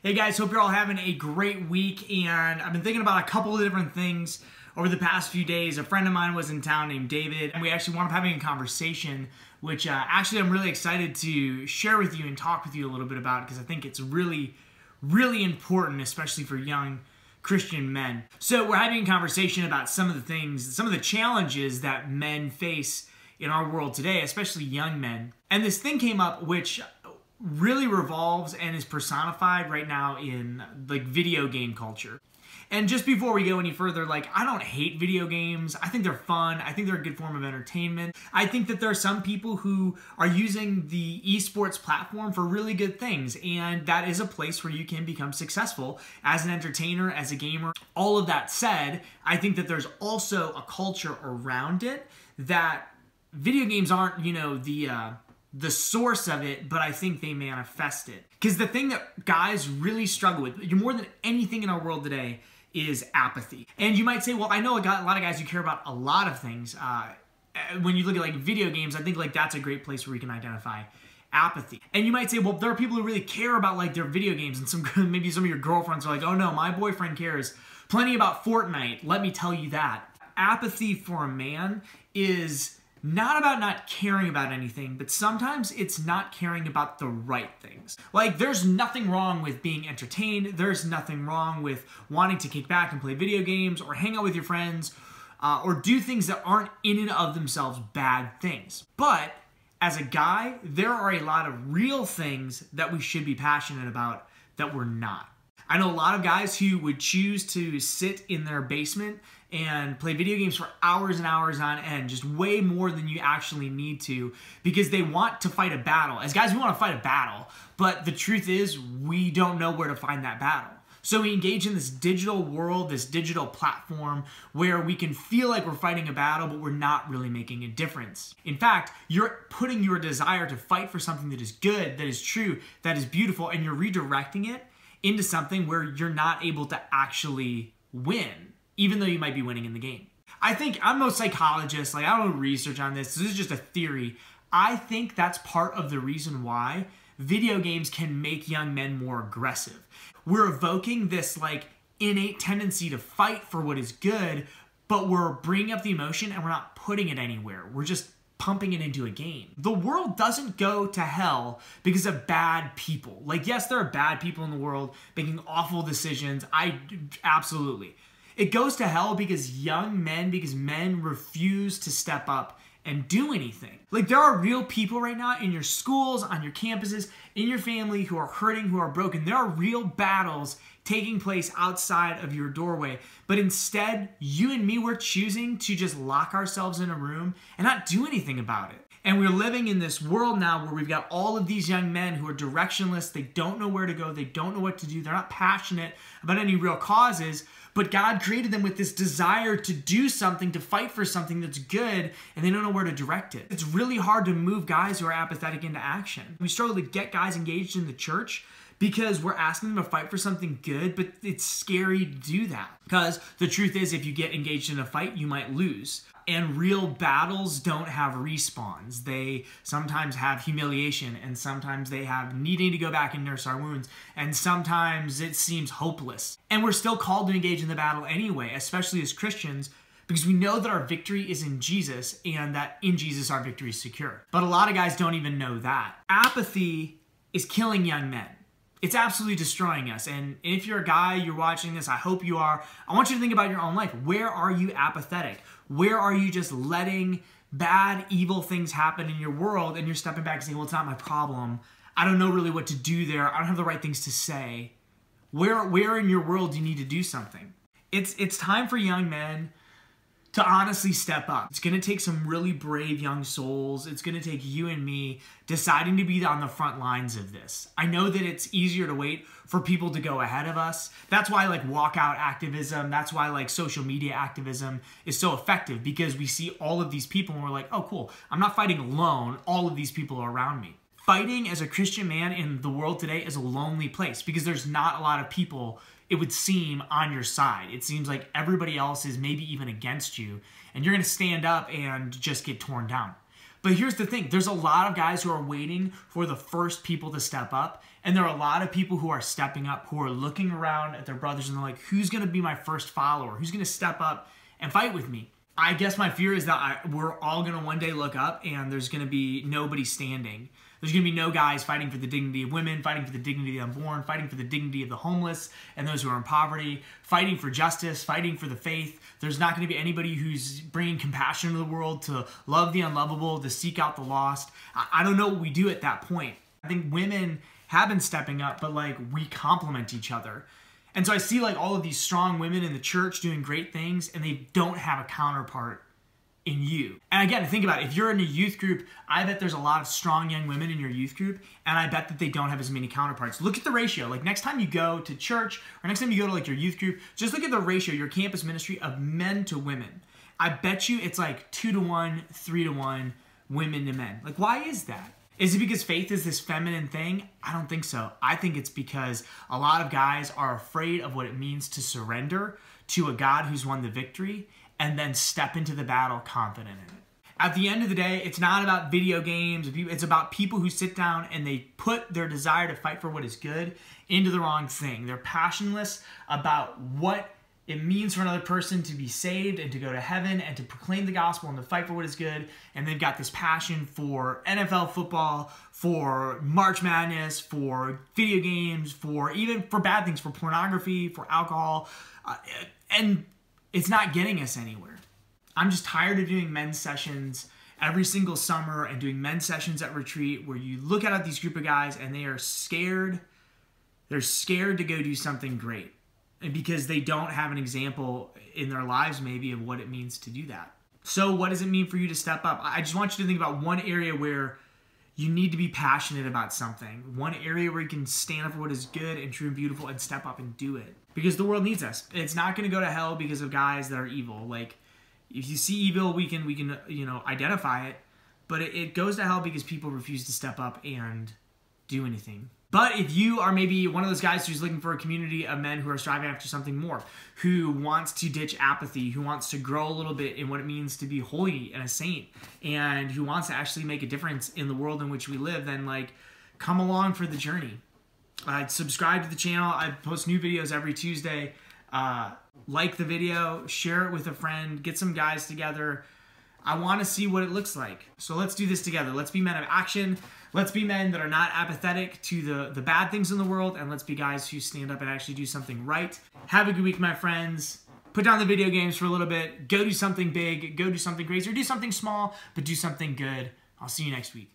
Hey guys, hope you're all having a great week, and I've been thinking about a couple of different things over the past few days. A friend of mine was in town named David, and we actually wound up having a conversation, which actually I'm really excited to share with you and talk with you a little bit about, because I think it's really, really important, especially for young Christian men. So we're having a conversation about some of the things, some of the challenges that men face in our world today, especially young men. And this thing came up which really revolves and is personified right now in like video game culture. And just before we go any further, I don't hate video games. I think they're fun. I think they're a good form of entertainment. I think that there are some people who are using the esports platform for really good things, and that is a place where you can become successful as an entertainer, as a gamer. All of that said, I think that there's also a culture around it that video games aren't, the source of it, but I think they manifest it. Because the thing that guys really struggle with, more than anything in our world today, is apathy. And you might say, well, I know a lot of guys who care about a lot of things. When you look at video games, I think that's a great place where we can identify apathy. And you might say, well, there are people who really care about their video games, and maybe some of your girlfriends are like, oh no, my boyfriend cares plenty about Fortnite. Let me tell you that. Apathy for a man is not about not caring about anything, but sometimes it's not caring about the right things. There's nothing wrong with being entertained. There's nothing wrong with wanting to kick back and play video games or hang out with your friends or do things that aren't in and of themselves bad things. But as a guy, there are a lot of real things that we should be passionate about that we're not. I know a lot of guys who would choose to sit in their basement and play video games for hours and hours on end, just way more than you actually need to, because they want to fight a battle. As guys, we want to fight a battle, but the truth is we don't know where to find that battle. So we engage in this digital world, this digital platform, where we can feel like we're fighting a battle, but we're not really making a difference. In fact, you're putting your desire to fight for something that is good, that is true, that is beautiful, and you're redirecting it into something where you're not able to actually win, even though you might be winning in the game. I think, I'm no psychologist, I don't do research on this is just a theory. I think that's part of the reason why video games can make young men more aggressive. We're evoking this innate tendency to fight for what is good, but we're bringing up the emotion and we're not putting it anywhere. We're just pumping it into a game. The world doesn't go to hell because of bad people. Yes, there are bad people in the world making awful decisions. Absolutely. It goes to hell because men refuse to step up and do anything. There are real people right now in your schools, on your campuses, in your family who are hurting, who are broken. There are real battles taking place outside of your doorway. But instead, you and me, we're choosing to just lock ourselves in a room and not do anything about it. And we're living in this world now where we've got all of these young men who are directionless. They don't know where to go. They don't know what to do. They're not passionate about any real causes. But God created them with this desire to do something, to fight for something that's good, and they don't know where to direct it. It's really hard to move guys who are apathetic into action. We struggle to get guys engaged in the church because we're asking them to fight for something good, but it's scary to do that. Because the truth is, if you get engaged in a fight, you might lose. And real battles don't have respawns. They sometimes have humiliation, and sometimes they have needing to go back and nurse our wounds, and sometimes it seems hopeless. And we're still called to engage in the battle anyway, especially as Christians, because we know that our victory is in Jesus, and that in Jesus our victory is secure. But a lot of guys don't even know that. Apathy is killing young men. It's absolutely destroying us. And if you're a guy, you're watching this, I hope you are. I want you to think about your own life. Where are you apathetic? Where are you just letting bad, evil things happen in your world and you're stepping back and saying, well, it's not my problem. I don't know really what to do there. I don't have the right things to say. Where in your world do you need to do something? It's time for young men to honestly step up. It's going to take some really brave young souls. It's going to take you and me deciding to be on the front lines of this. I know that it's easier to wait for people to go ahead of us. That's why walkout activism, that's why social media activism is so effective, because we see all of these people and we're like, oh cool, I'm not fighting alone. All of these people are around me. Fighting as a Christian man in the world today is a lonely place because there's not a lot of people, it would seem, on your side. It seems like everybody else is maybe even against you, and you're going to stand up and just get torn down. But here's the thing. There's a lot of guys who are waiting for the first people to step up. And there are a lot of people who are stepping up, who are looking around at their brothers and they're like, who's going to be my first follower? Who's going to step up and fight with me? I guess my fear is that we're all going to one day look up and there's going to be nobody standing. There's going to be no guys fighting for the dignity of women, fighting for the dignity of the unborn, fighting for the dignity of the homeless and those who are in poverty, fighting for justice, fighting for the faith. There's not going to be anybody who's bringing compassion to the world, to love the unlovable, to seek out the lost. I don't know what we do at that point. I think women have been stepping up, but like we complement each other. And so I see like all of these strong women in the church doing great things and they don't have a counterpart in you. And again, think about it. If you're in a youth group, I bet there's a lot of strong young women in your youth group and I bet that they don't have as many counterparts. Look at the ratio. Like next time you go to church or next time you go to like your youth group, just look at the ratio, your campus ministry of men to women. I bet you it's like 2 to 1, 3 to 1 women to men. Like why is that? Is it because faith is this feminine thing? I don't think so. I think it's because a lot of guys are afraid of what it means to surrender to a God who's won the victory and then step into the battle confident in it. At the end of the day, it's not about video games. It's about people who sit down and they put their desire to fight for what is good into the wrong thing. They're passionless about what it means for another person to be saved and to go to heaven and to proclaim the gospel and to fight for what is good. And they've got this passion for NFL football, for March Madness, for video games, for even for bad things, for pornography, for alcohol. And it's not getting us anywhere. I'm just tired of doing men's sessions every single summer and doing men's sessions at retreat where you look at these group of guys and they are scared. They're scared to go do something great. Because they don't have an example in their lives maybe of what it means to do that. So what does it mean for you to step up? I just want you to think about one area where you need to be passionate about something. One area where you can stand up for what is good and true and beautiful and step up and do it. Because the world needs us. It's not going to go to hell because of guys that are evil. Like, if you see evil, we can identify it. But it goes to hell because people refuse to step up and do anything. But if you are maybe one of those guys who's looking for a community of men who are striving after something more, who wants to ditch apathy, who wants to grow a little bit in what it means to be holy and a saint, and who wants to actually make a difference in the world in which we live, then like come along for the journey. Subscribe to the channel. I post new videos every Tuesday. Like the video, share it with a friend, get some guys together. I want to see what it looks like. So let's do this together. Let's be men of action. Let's be men that are not apathetic to the bad things in the world. And let's be guys who stand up and actually do something right. Have a good week, my friends. Put down the video games for a little bit. Go do something big. Go do something crazy. Or do something small, but do something good. I'll see you next week.